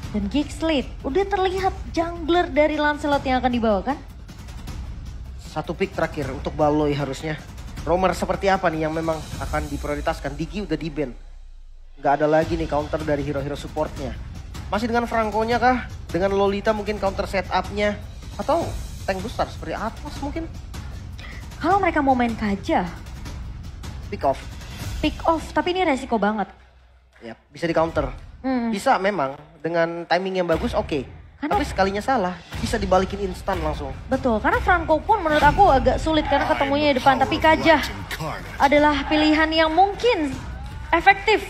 Dan Gigslade udah terlihat jungler dari Lancelot yang akan dibawakan. Satu pick terakhir untuk Baloi harusnya. Roamer seperti apa nih yang memang akan diprioritaskan? Digi udah di-ban. Nggak ada lagi nih counter dari hero-hero supportnya. Masih dengan Franco-nya kah? Dengan Lolita mungkin counter setup-nya? Atau tank besar seperti Atlas mungkin? Kalau mereka mau main Kaja, Pick off. pick off, tapi ini resiko banget. Ya, bisa di counter. Bisa memang dengan timing yang bagus oke. Tapi sekalinya salah bisa dibalikin instan langsung. Betul, karena Franco pun menurut aku agak sulit karena ketemunya di depan. Tapi Kaja adalah pilihan yang mungkin efektif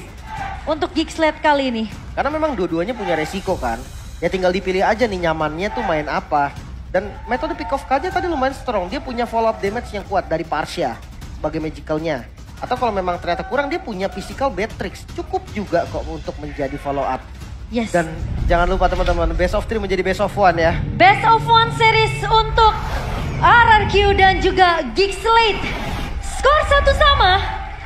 untuk Gigslade kali ini. Karena memang dua-duanya punya resiko kan. Ya tinggal dipilih aja nih nyamannya tuh main apa. Dan metode pick off Kaja tadi lumayan strong. Dia punya follow up damage yang kuat dari Parsia sebagai magicalnya. Atau kalau memang ternyata kurang dia punya physical Beatrix. Cukup juga kok untuk menjadi follow up. Yes. Dan jangan lupa teman-teman, best of 3 menjadi best of 1 ya. Best of 1 series untuk RRQ dan juga Gigslade. Skor 1 sama.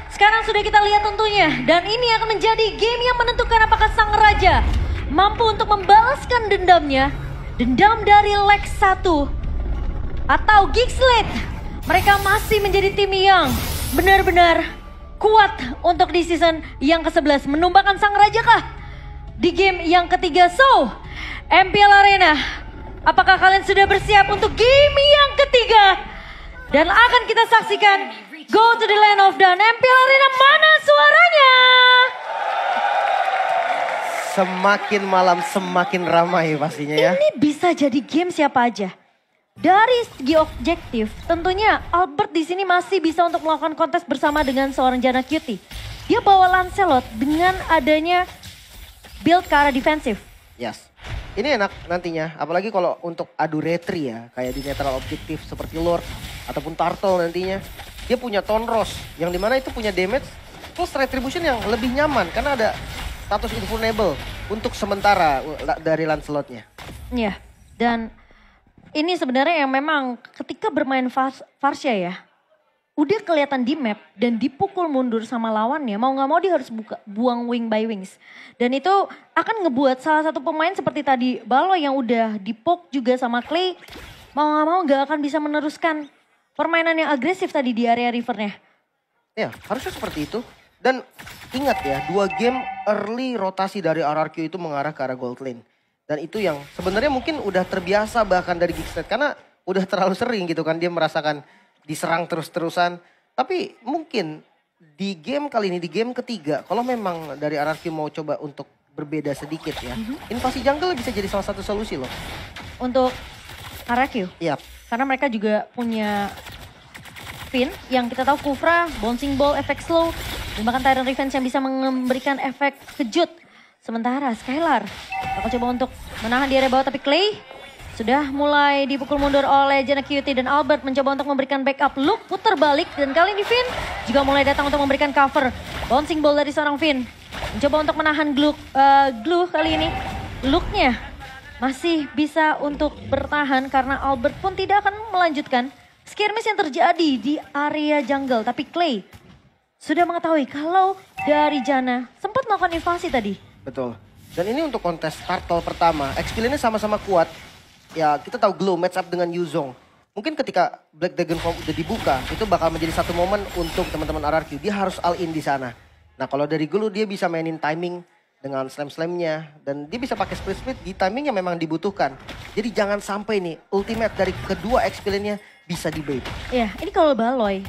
Sekarang sudah kita lihat tentunya. Dan ini akan menjadi game yang menentukan apakah sang raja mampu untuk membalaskan dendamnya. Dendam dari Lex 1. Atau Gigslade. Mereka masih menjadi tim yang benar-benar kuat untuk di season yang ke-11. Menumbangkan sang raja kah? Di game yang ketiga. So, MPL Arena, apakah kalian sudah bersiap untuk game yang ketiga? Dan akan kita saksikan Go to the Land of Dawn. MPL Arena, mana suaranya? Semakin malam semakin ramai pastinya ya. Ini bisa jadi game siapa aja. Dari segi objektif, tentunya Albert di sini masih bisa untuk melakukan kontes bersama dengan seorang Janna Cutie. Dia bawa Lancelot dengan adanya build ke arah defensif. Yes. Ini enak nantinya, apalagi kalau untuk adu retri ya, kayak di netral objektif seperti Lord ataupun Turtle nantinya. Dia punya Tonros, yang dimana itu punya damage plus retribution yang lebih nyaman karena ada status invulnerable untuk sementara dari Lancelotnya. Iya, dan ini sebenarnya yang memang ketika bermain Farsha ya, udah kelihatan di map dan dipukul mundur sama lawannya, mau gak mau dia harus buang wing by wings. Dan itu akan ngebuat salah satu pemain seperti tadi Balo yang udah dipoke juga sama Clay, mau gak mau gak akan bisa meneruskan permainan yang agresif tadi di area rivernya. Ya, harusnya seperti itu. Dan ingat ya, 2 game early rotasi dari RRQ itu mengarah ke arah gold lane. Dan itu yang sebenarnya mungkin udah terbiasa bahkan dari Gigslade karena udah terlalu sering gitu kan dia merasakan diserang terus-terusan. Tapi mungkin di game kali ini, di game ketiga, kalau memang dari RRQ mau coba untuk berbeda sedikit ya, invasi jungle bisa jadi salah satu solusi loh. Untuk RRQ? Iya. Karena mereka juga punya Finn yang kita tahu Kufra, bouncing ball, efek slow, dan bahkan Tyrant Revenge yang bisa memberikan efek kejut. Sementara Skylar akan coba untuk menahan di area bawah, tapi Clay sudah mulai dipukul mundur oleh Janna Cutie dan Albert mencoba untuk memberikan backup. Luke putar balik dan kali ini Finn juga mulai datang untuk memberikan cover. Bouncing ball dari seorang Finn mencoba untuk menahan Glue kali ini. Luke-nya masih bisa untuk bertahan karena Albert pun tidak akan melanjutkan skirmish yang terjadi di area jungle. Tapi Clay sudah mengetahui kalau dari Janna sempat melakukan invasi tadi. Betul. Dan ini untuk kontes Turtle pertama. XP-nya sama-sama kuat. Ya kita tahu Glow match up dengan Yuzong. Mungkin ketika Black Dragon Form udah dibuka, itu bakal menjadi satu momen untuk teman-teman RRQ. Dia harus all in di sana. Nah kalau dari Glow dia bisa mainin timing dengan slam-slamnya. Dan dia bisa pakai split-split di timing yang memang dibutuhkan. Jadi jangan sampai nih ultimate dari kedua XP-nya bisa dibait. Ya ini kalau Baloy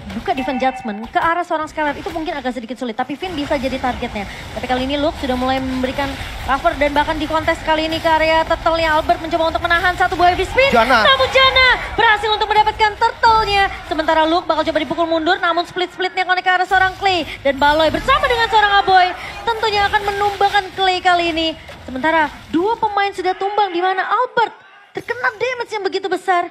buka defense judgment ke arah seorang Skylar itu mungkin agak sedikit sulit. Tapi Finn bisa jadi targetnya. Tapi kali ini Luke sudah mulai memberikan cover dan bahkan di kontes kali ini ke area turtle-nya. Albert mencoba untuk menahan satu buah heavy spin. Namun Janna berhasil untuk mendapatkan turtle-nya. Sementara Luke bakal coba dipukul mundur namun split-splitnya connect ke arah seorang Clay. Dan Baloy bersama dengan seorang Aboy tentunya akan menumbangkan Clay kali ini. Sementara 2 pemain sudah tumbang di mana Albert terkena damage yang begitu besar.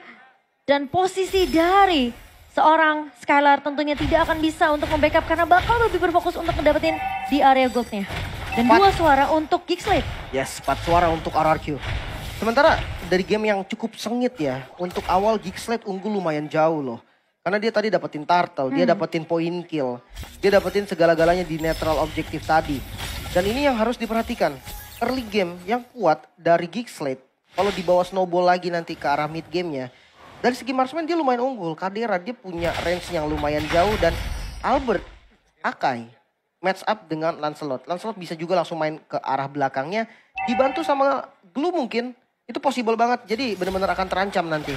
Dan posisi dari seorang Skylar tentunya tidak akan bisa untuk membackup karena bakal lebih berfokus untuk mendapatkan di area goldnya. Dan 2 suara untuk Gigslade. Yes, 4 suara untuk RRQ. Sementara dari game yang cukup sengit ya, untuk awal Gigslade unggul lumayan jauh loh. Karena dia tadi dapetin turtle, dia dapetin point kill, dia dapetin segala-galanya di netral objektif tadi. Dan ini yang harus diperhatikan. early game yang kuat dari Geekslate. Kalau dibawa snowball lagi nanti ke arah mid gamenya. Dari segi marksman dia lumayan unggul. Kadera dia punya range yang lumayan jauh. Dan Albert, Akai match up dengan Lancelot. Lancelot bisa juga langsung main ke arah belakangnya. Dibantu sama Glue mungkin. Itu possible banget. Jadi benar-benar akan terancam nanti.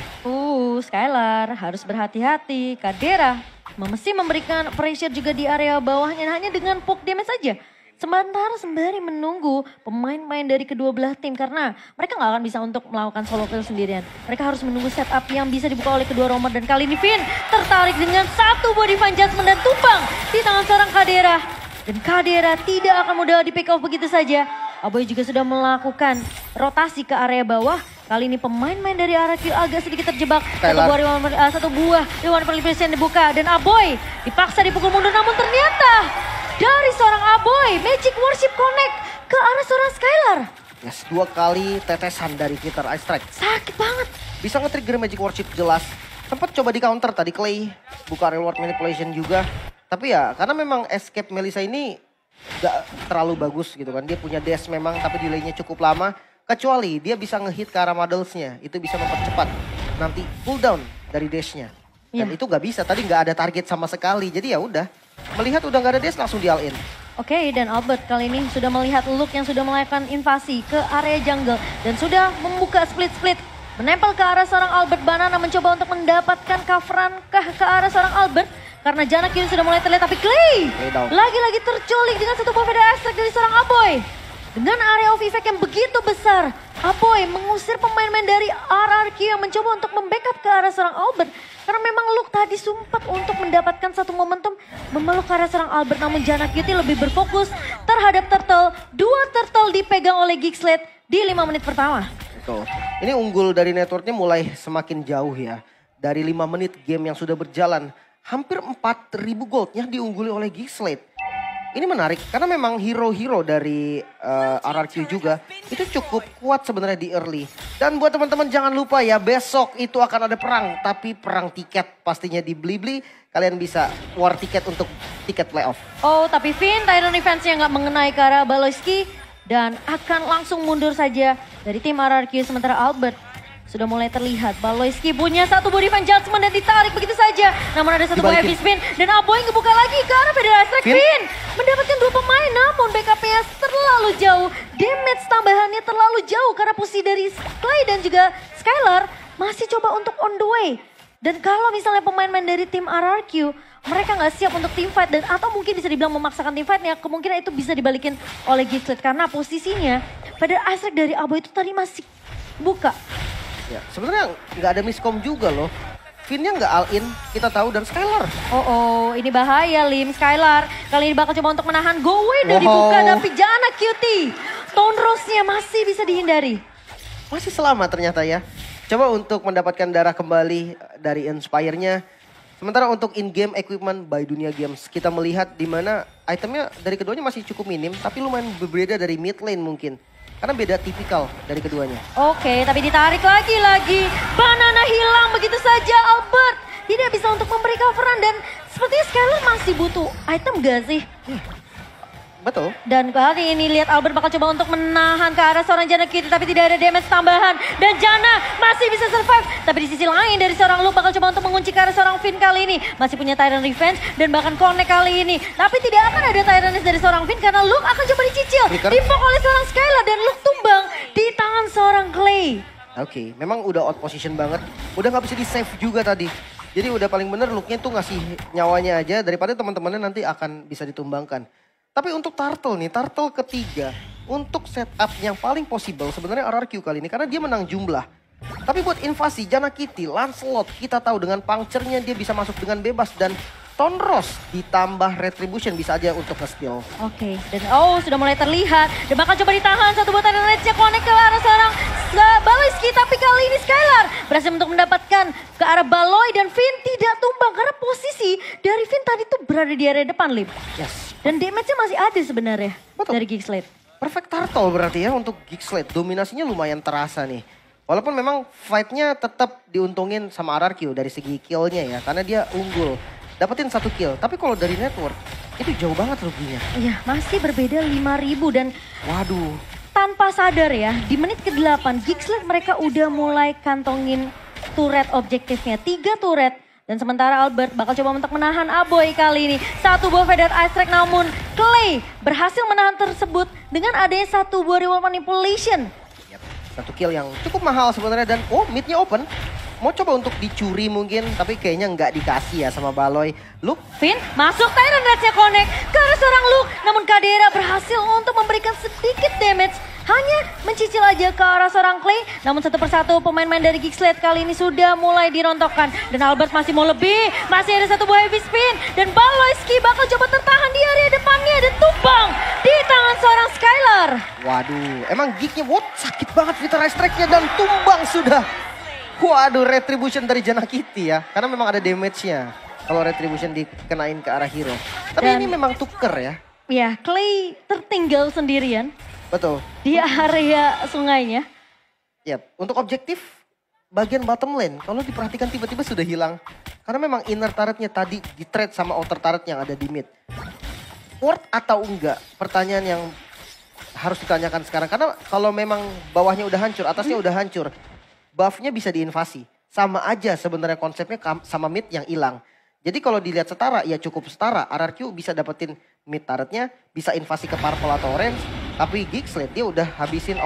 Skylar harus berhati-hati. Kadera mesti memberikan pressure juga di area bawahnya hanya dengan poke damage saja. Sementara sembari menunggu pemain-pemain dari kedua belah tim karena mereka nggak akan bisa untuk melakukan solo kill sendirian. Mereka harus menunggu setup yang bisa dibuka oleh kedua romer dan kali ini Finn tertarik dengan satu body fan judgment dan tumbang di tangan seorang Kadera. Dan Kadera tidak akan mudah di pick off begitu saja. Aboy juga sudah melakukan rotasi ke area bawah. Kali ini pemain-pemain dari RRQ agak sedikit terjebak. Satu buah Rewan Proliferation dibuka dan Aboy dipaksa dipukul mundur namun ternyata dari seorang Aboy Magic Worship Connect ke arah seorang Skylar. Yes, 2 kali tetesan dari Twitter Ice Strike. Sakit banget. Bisa nge-trigger Magic Worship jelas. Sempat coba di counter tadi Clay. Buka reward manipulation juga. Tapi ya karena memang escape Melissa ini gak terlalu bagus gitu kan. Dia punya dash memang tapi delaynya cukup lama. Kecuali dia bisa ngehit ke arah modelsnya. Itu bisa mempercepat nanti cooldown dari dashnya. Dan itu gak bisa. Tadi gak ada target sama sekali. Jadi ya udah. Melihat udah gak ada dash langsung di all in. Oke, dan Albert kali ini sudah melihat Luke yang sudah melakukan invasi ke area jungle. Dan sudah membuka split-split. Menempel ke arah seorang Albert. Banana mencoba untuk mendapatkan coveran ke arah seorang Albert. Karena Jana kini sudah mulai terlihat. Tapi Clay lagi-lagi terculik dengan satu buah Feather Extract dari seorang Aboy. Dengan area of effect yang begitu besar. Aboy mengusir pemain-pemain dari RRQ yang mencoba untuk membackup ke arah seorang Albert. Karena memang Luke tadi sempat untuk mendapatkan satu momentum memeluk ke arah seorang Albert. Namun Jana Cutie lebih berfokus terhadap Turtle. 2 Turtle dipegang oleh Geekslate di 5 menit pertama. Betul. Ini unggul dari networknya mulai semakin jauh ya. Dari 5 menit game yang sudah berjalan. Hampir 4.000 goldnya diungguli oleh Geekslate. Ini menarik karena memang hero-hero dari RRQ juga itu cukup kuat sebenarnya di early. Dan buat teman-teman jangan lupa ya besok itu akan ada perang. Tapi perang tiket pastinya di Blibli. Kalian bisa war tiket untuk tiket playoff. Oh tapi Finn Tyrant Defense-nya nggak mengenai ke arah Baloyski. Dan akan langsung mundur saja dari tim RRQ sementara Albert. Sudah mulai terlihat Baloyski punya satu body fan judgment dan ditarik begitu saja. Namun ada satu buah heavy spin dan Aboy ngebuka lagi ke arah Feather Extract. Finn mendapatkan 2 pemain namun backupnya terlalu jauh. Damage tambahannya terlalu jauh karena posisi dari Clay dan juga Skylar masih coba untuk on the way. Dan kalau misalnya pemain-pemain dari tim RRQ mereka nggak siap untuk team fight dan atau mungkin bisa dibilang memaksakan team fightnya, kemungkinan itu bisa dibalikin oleh Geekslate karena posisinya Feather Extract dari Aboy itu tadi masih buka. Ya, sebenarnya nggak ada miskom juga loh. Finn-nya nggak all in, kita tahu, dan Skylar. Oh, ini bahaya Lim. Skylar kali ini bakal coba untuk menahan go away dari buka tapi Jana Cutie. Tone Rose-nya masih bisa dihindari. Masih selamat ternyata ya. Coba untuk mendapatkan darah kembali dari Inspire-nya. Sementara untuk in-game equipment by Dunia Games, kita melihat di mana itemnya dari keduanya masih cukup minim, tapi lumayan berbeda dari mid lane mungkin. Karena beda tipikal dari keduanya. Oke, tapi ditarik lagi. Banana hilang begitu saja. Albert tidak bisa untuk memberi coveran dan sepertinya Skylar masih butuh item gak sih? Betul. Dan kali ini lihat Albert bakal coba untuk menahan ke arah seorang Jana Cutie tapi tidak ada damage tambahan. Dan Jana masih bisa survive. Tapi di sisi lain dari seorang Luke bakal coba untuk mengunci ke arah seorang Finn kali ini. Masih punya Tyrant Revenge dan bahkan connect kali ini. Tapi tidak akan ada Tyrant dari seorang Finn karena Luke akan coba dicicil. Dipok oleh seorang Skylar dan Luke tumbang di tangan seorang Clay. Oke, memang udah out position banget. Udah gak bisa di save juga tadi. Jadi udah paling bener Luke-nya tuh ngasih nyawanya aja daripada teman-temannya nanti akan bisa ditumbangkan. Tapi untuk Turtle nih, Turtle ketiga untuk setup yang paling possible sebenarnya RRQ kali ini karena dia menang jumlah. Tapi buat invasi Jana Cutie, Lancelot kita tahu dengan puncture-nya dia bisa masuk dengan bebas dan Tone Rose ditambah Retribution bisa aja untuk nge-steal. Oke, dan sudah mulai terlihat dan bakal coba ditahan satu buatan Rage-nya connect ke arah seorang Baloyski tapi kali ini Skylar berhasil untuk mendapatkan ke arah Baloy dan Finn tidak tumbang karena posisi dari Finn tadi tuh berada di area depan Lip. Yes. Dan damage-nya masih ada sebenarnya. Betul. Dari Geekslate. Perfect Turtle berarti ya untuk Geekslate. Dominasinya lumayan terasa nih. Walaupun memang fight-nya tetap diuntungin sama RRQ dari segi kill-nya ya. Karena dia unggul. Dapetin 1 kill. Tapi kalau dari network itu jauh banget ruginya. Iya masih berbeda 5.000 dan... Waduh. tanpa sadar ya, di menit ke-8 Geeksled mereka udah mulai kantongin turret objektifnya. 3 turret. Dan sementara Albert bakal coba untuk menahan Aboy kali ini. Satu buah Faded Ice Strike namun Clay berhasil menahan tersebut dengan adanya satu buah Reward Manipulation. Yap, satu kill yang cukup mahal sebenarnya dan midnya open. Mau coba untuk dicuri mungkin, tapi kayaknya nggak dikasih ya sama Baloy. Luke. Finn masuk, Tyrant Rage-nya connect ke arah seorang Luke. Namun Kadera berhasil untuk memberikan sedikit damage. Hanya mencicil aja ke arah seorang Clay. Namun satu persatu pemain-pemain dari Geeksled kali ini sudah mulai dirontokkan. Dan Albert masih mau lebih. Masih ada satu buah heavy spin. Dan Baloyski bakal coba tertahan di area depannya. Dan tumbang di tangan seorang Skylar. Waduh, emang geeknya sakit banget Vita Ice Strike-nya dan tumbang sudah. Waduh, Retribution dari Janakity ya. Karena memang ada damage-nya. Kalau Retribution dikenain ke arah hero. Tapi Dan ini memang tuker ya. ya, Clay tertinggal sendirian Betul. di area sungainya. Yap, untuk objektif bagian bottom lane. Kalau diperhatikan tiba-tiba sudah hilang. Karena memang inner turret-nya tadi di-trade sama outer turret yang ada di mid. Worth atau enggak? Pertanyaan yang harus ditanyakan sekarang. Karena kalau memang bawahnya udah hancur, atasnya udah hancur. Buff-nya bisa diinvasi. Sama aja sebenarnya konsepnya sama mid yang hilang. Jadi kalau dilihat setara, ya cukup setara. RRQ bisa dapetin mid turret-nya, bisa invasi ke purple atau orange. Tapi Geeksled dia udah habisin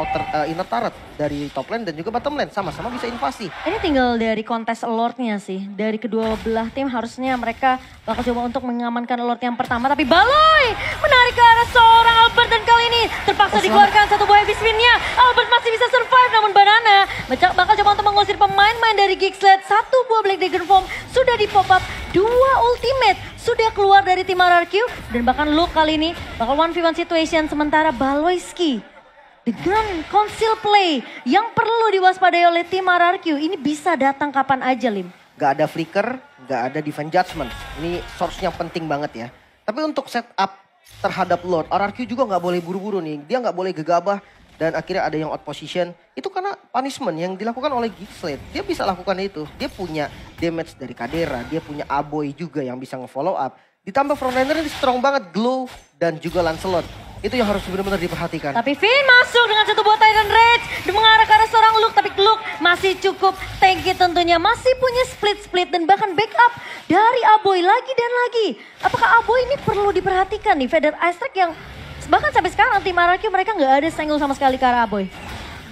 inner turret dari top lane dan juga bottom lane. Sama-sama bisa invasi. Ini tinggal dari kontes Lord-nya sih. Dari kedua belah tim harusnya mereka bakal coba untuk mengamankan Lord yang pertama. Tapi Baloy menarik ke arah seorang Albert dan kali ini terpaksa dikeluarkan satu buah heavy spin-nya. Albert masih bisa survive namun Banana bakal coba untuk mengusir pemain-pemain dari Geeksled. Satu buah Black Dragon Form sudah di pop up. 2 ultimate sudah keluar dari tim RRQ. Dan bahkan Luke kali ini bakal 1v1 situation sementara Baloyski dengan conceal play yang perlu diwaspadai oleh tim RRQ. Ini bisa datang kapan aja, Lim. Gak ada flicker, gak ada defense judgment. Ini source-nya penting banget ya. Tapi untuk setup terhadap Lord, RRQ juga gak boleh buru-buru nih. Dia gak boleh gegabah dan akhirnya ada yang out position. Itu karena punishment yang dilakukan oleh Geeksled. Dia bisa lakukan itu. Dia punya damage dari Kadera, dia punya Aboy juga yang bisa nge-follow up. Ditambah frontliner ini strong banget, Glow dan juga Lancelot. Itu yang harus benar-benar diperhatikan. Tapi Finn masuk dengan satu buah Tyrant Rage dan mengarah ke arah seorang Luke. Tapi Luke masih cukup tanky tentunya. Masih punya split-split dan bahkan backup dari Aboy lagi dan lagi. Apakah Aboy ini perlu diperhatikan nih? Faded Ice Strike yang bahkan sampai sekarang tim RRQ mereka nggak ada senggol sama sekali ke arah Aboy.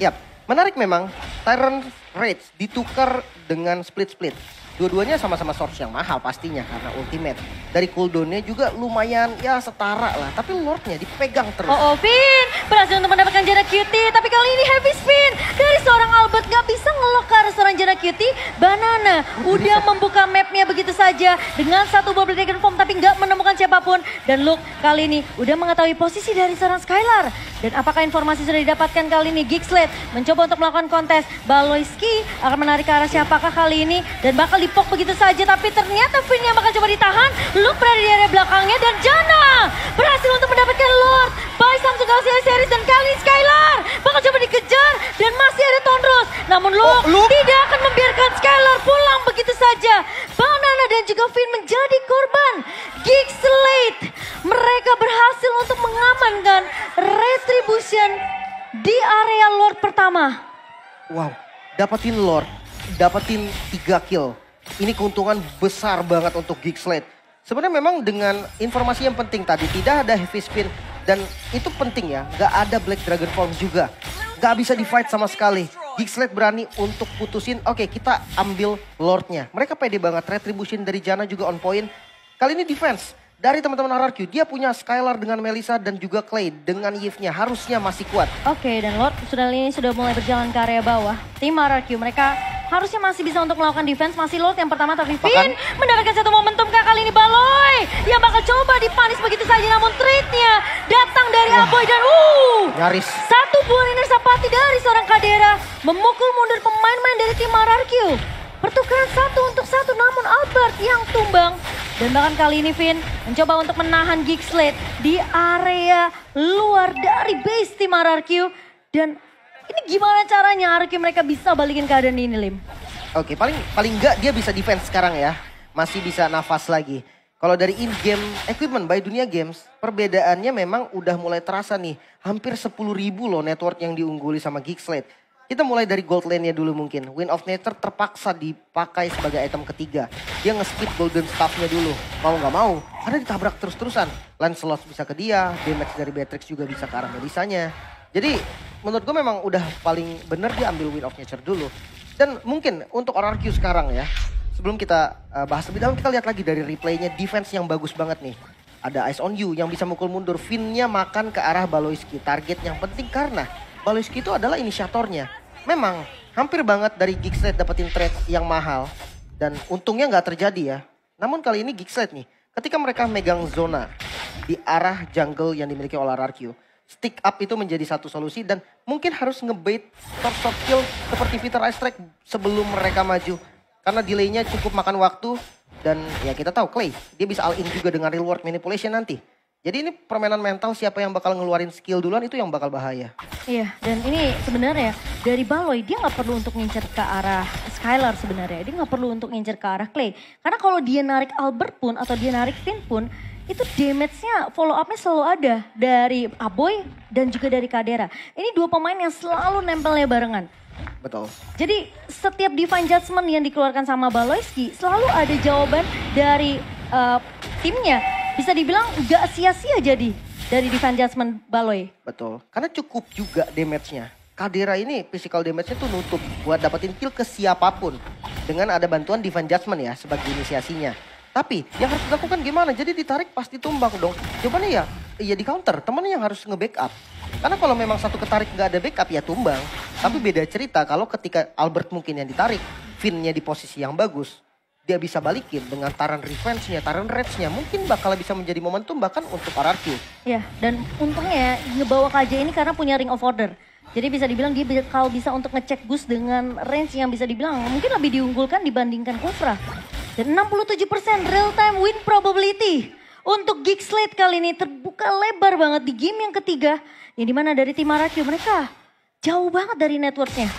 Yap, menarik memang. Tyrant Rage ditukar dengan split-split. Dua-duanya sama-sama source yang mahal pastinya karena ultimate. Dari cooldown-nya juga lumayan ya setara lah. Tapi Lord-nya dipegang terus. Finn berhasil untuk mendapatkan Jana Cutie. Tapi kali ini heavy spin dari seorang Albert gak bisa ngelok ke arah seorang Jana Cutie. Banana udah membuka mapnya begitu saja dengan satu buah Dragon Form tapi gak menemukan siapapun. Dan Luke kali ini udah mengetahui posisi dari seorang Skylar. Dan apakah informasi sudah didapatkan kali ini? Geeksled mencoba untuk melakukan kontes. Baloyski akan menarik ke arah siapakah kali ini. Dan bakal dipok begitu saja. Tapi ternyata Finn yang bakal coba ditahan. Luke berada di area belakangnya. Dan Jana berhasil untuk mendapatkan Lord. By Samsung Galaxy Series dan kali Skylar bakal coba dikejar. Dan masih ada Tonros. Namun Luke tidak akan membiarkan Skylar pulang begitu saja. Banana dan juga Finn menjadi korban. Geeksled mereka berhasil untuk mengamankan Retribution di area Lord pertama. Wow, dapetin Lord, dapetin 3 kill. Ini keuntungan besar banget untuk Geeksled. Sebenarnya memang dengan informasi yang penting tadi, tidak ada heavy spin. Dan itu penting ya, gak ada Black Dragon Form juga. Gak bisa di fight sama sekali. Geeksled berani untuk putusin, oke, kita ambil Lordnya. Mereka pede banget, Retribution dari Jana juga on point. Kali ini defense dari teman-teman RRQ. Dia punya Skylar dengan Melissa dan juga Clay dengan Yves-nya. Harusnya masih kuat. Oke, dan Lord sudah mulai berjalan ke area bawah. Tim RRQ mereka harusnya masih bisa untuk melakukan defense. Masih Lord yang pertama tapi Finn mendapatkan satu momentum kali ini Baloy yang bakal coba dipanis begitu saja. Namun trade-nya datang dari Aboy dan nyaris. Satu buah Inner Sapati dari seorang Kadera memukul mundur pemain-pemain dari tim RRQ. Pertukaran 1-1 namun Albert yang tumbang. Dan bahkan kali ini Finn mencoba untuk menahan Geeksled di area luar dari base tim RRQ. Dan ini gimana caranya RRQ mereka bisa balikin keadaan ini, Lim? Oke, paling enggak dia bisa defense sekarang ya. Masih bisa nafas lagi. Kalau dari in-game equipment by Dunia Games, perbedaannya memang udah mulai terasa nih. Hampir 10.000 loh network yang diungguli sama Geekslate. Kita mulai dari gold lane-nya dulu mungkin. Wind of Nature terpaksa dipakai sebagai item ketiga. Dia nge-skip golden staff-nya dulu. Mau gak mau, karena ditabrak terus-terusan. Lancelot bisa ke dia, damage dari Beatrix juga bisa ke arah Melisanya. Jadi menurut gue memang udah paling bener dia ambil Wind of Nature dulu. Dan mungkin untuk RRQ sekarang ya. Sebelum kita bahas lebih dalam, kita lihat lagi dari replaynya defense yang bagus banget nih. Ada Eyes on You yang bisa mukul mundur. Finn-nya makan ke arah Baloyski. Target yang penting karena Baloyski itu adalah inisiatornya. Memang hampir banget dari Geekslate dapetin trade yang mahal. Dan untungnya nggak terjadi ya. Namun kali ini Geekslate nih, ketika mereka megang zona di arah jungle yang dimiliki oleh RRQ. Stick up itu menjadi satu solusi dan mungkin harus ngebait top kill seperti Peter Ice Strike sebelum mereka maju. Karena delaynya cukup makan waktu dan ya kita tahu Clay dia bisa all in juga dengan reward manipulation nanti. Jadi ini permainan mental siapa yang bakal ngeluarin skill duluan itu yang bakal bahaya. Iya, dan ini sebenarnya dari Baloy dia nggak perlu untuk ngincer ke arah Skylar sebenarnya. Dia nggak perlu untuk ngincer ke arah Clay. Karena kalau dia narik Albert pun atau dia narik Finn pun itu damage-nya follow up-nya selalu ada dari Aboy dan juga dari Kadera. Ini dua pemain yang selalu nempelnya barengan. Betul. Jadi setiap divine judgment yang dikeluarkan sama Baloyski selalu ada jawaban dari timnya. Bisa dibilang gak sia-sia jadi dari divine judgment Baloy. Betul. Karena cukup juga damage-nya. Kadera ini physical damage-nya tuh nutup buat dapetin kill ke siapapun. Dengan ada bantuan divine judgment ya sebagai inisiasinya. Tapi yang harus dilakukan gimana? Jadi ditarik pasti tumbang dong. Jawabannya ya di counter. Temennya yang harus nge-backup. Karena kalau memang satu ketarik nggak ada backup ya tumbang. Tapi beda cerita kalau ketika Albert mungkin yang ditarik. Finn-nya di posisi yang bagus. Dia bisa balikin dengan taran revenge-nya, taran rage-nya. Mungkin bakal bisa menjadi momentum bahkan untuk RRQ. Ya, dan untungnya ngebawa KJ ini karena punya Ring of Order. Jadi bisa dibilang dia bakal bisa untuk ngecek boost dengan range yang bisa dibilang mungkin lebih diunggulkan dibandingkan Kufra. Dan 67% real time win probability untuk Geekslate kali ini terbuka lebar banget di game yang ketiga. Yang dimana dari tim RRQ mereka jauh banget dari networknya.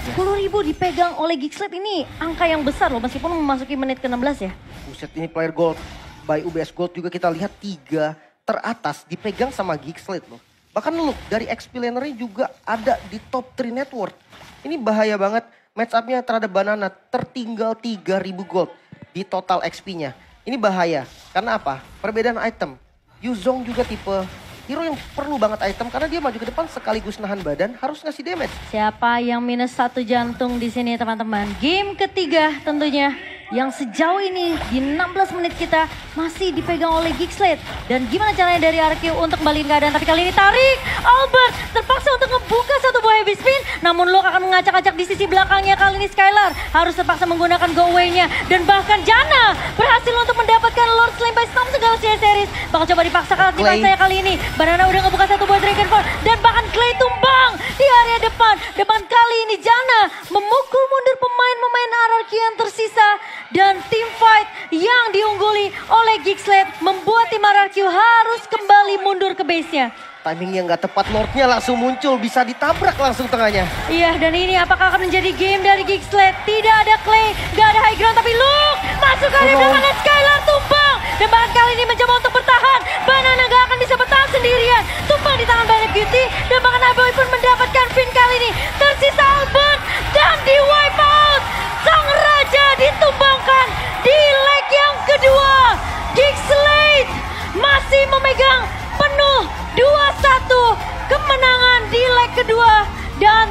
10.000 dipegang oleh Geekslate ini angka yang besar loh meskipun memasuki menit ke-16 ya. Buset ini player gold by UBS Gold juga kita lihat 3 teratas dipegang sama Geekslate loh. Bahkan look dari XP laner-nya juga ada di top 3 network. Ini bahaya banget match up-nya terhadap Banana tertinggal 3.000 gold di total XP-nya. Ini bahaya karena apa? Perbedaan item. Yuzong juga tipe hero yang perlu banget item karena dia maju ke depan sekaligus nahan badan harus ngasih damage. Siapa yang minus 1 jantung di sini teman-teman? Game ketiga tentunya yang sejauh ini di 16 menit kita masih dipegang oleh Geekslate. Dan gimana caranya dari RQ untuk kembaliin keadaan, tapi kali ini tarik Albert terpaksa untuk ngebuka satu buah heavy spin. Namun Lok akan mengacak-acak di sisi belakangnya, kali ini Skylar harus terpaksa menggunakan go away-nya. Dan bahkan Jana berhasil untuk mendapatkan Lord Slain by Storm segala series. Bakal coba dipaksakan aktifan saya kali ini. Banana udah ngebuka satu buah Dragonfall dan bahkan Clay tumbang di area depan. Depan kali ini Jana memukul mundur pemain-pemain RRQ yang tersisa. Dan team fight yang diungguli oleh Geekslate membuat tim RRQ harus kembali mundur ke base-nya. Timing yang gak tepat, Lordnya langsung muncul, bisa ditabrak langsung tengahnya. Iya, dan ini apakah akan menjadi game dari Geekslate? Tidak ada Clay, gak ada high ground, tapi Luke masuk ke area belakang dan Skylar tumbang. Dan bahkan kali ini mencoba untuk bertahan. Banana gak akan bisa bertahan sendirian. Tumbang di tangan Banana Beauty. Dan bahkan Aboy pun mendapatkan Finn kali ini. Tersisa Albert dan di wipe out. Sang Raja ditumbangkan di leg yang kedua. Geekslate masih memegang penuh 2-1 kemenangan di leg kedua. Dan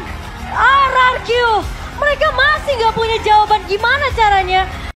RRQ mereka masih gak punya jawaban gimana caranya